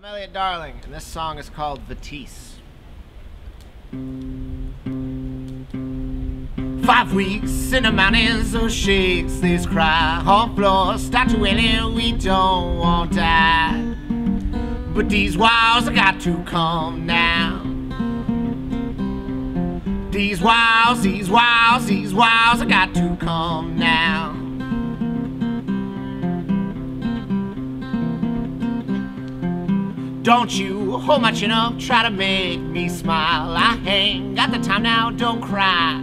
Elliot Darling, and this song is called Vatisse. 5 weeks in the mountains, oh shakes, this cry on floor, start to wailing, we don't want to die. But these walls, I got to come now. These walls, I got to come now. Don't you hold my chin up, try to make me smile. I ain't got the time now, don't cry.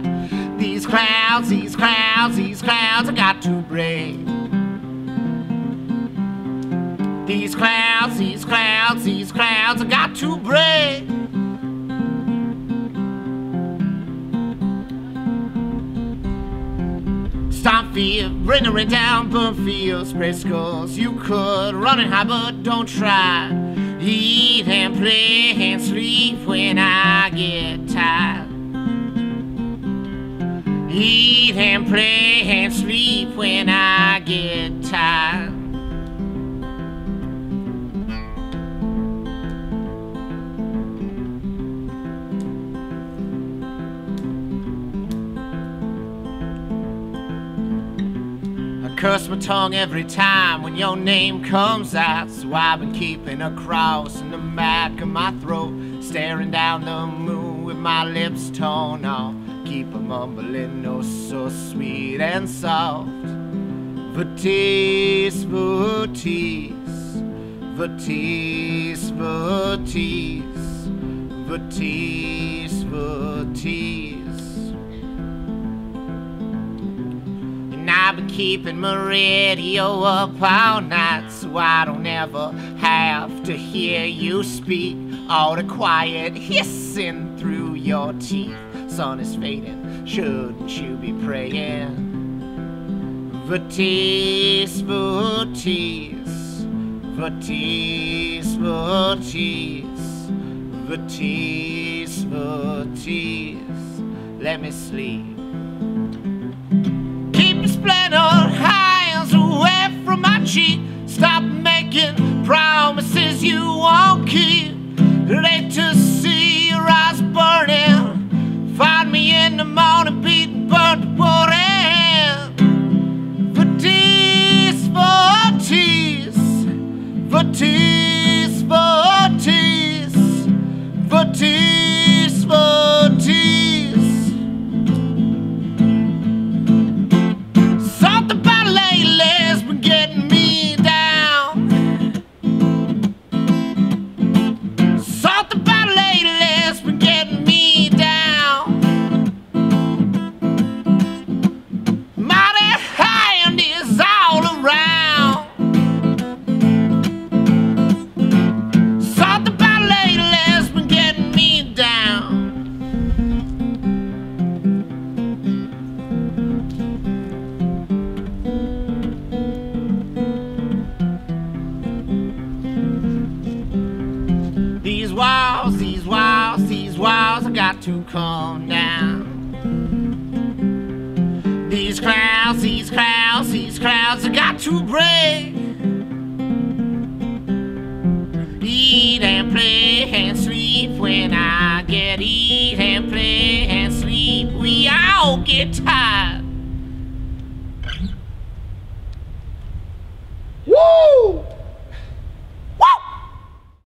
These clouds, I got to break. These clouds, I got to break. Stomp fear, bring the rain down, burn fields, spray skulls. You could run and hide, but don't try. Eat and play and sleep when I get tired. Eat and play and sleep when I get tired. I curse my tongue every time when your name comes out, so I've been keeping a cross in the back of my throat, staring down the moon with my lips torn off. Keep a mumbling, oh so sweet and soft. Vatisse, Vatisse, Vatisse, Vatisse, Vatisse, Vatisse. And I've been keeping my radio up all night, so I don't ever have to hear you speak. All the quiet hissing through your teeth. Sun is fading, shouldn't you be praying? Vatisse, Vatisse, Vatisse, Vatisse, Vatisse, Vatisse, let me sleep. Keep your splintered hands away from my cheek. Stop making promises you won't keep. Late to see your eyes burning. Find me in the morning, beating burnt water. Vatisse, Vatisse, Vatisse, Vatisse, Vatisse, Vatisse. Something about lately's been getting me down. Something about lately's been getting me down. These walls, I got to come down. These clouds, I got to break. Eat and play and sleep when I get eat.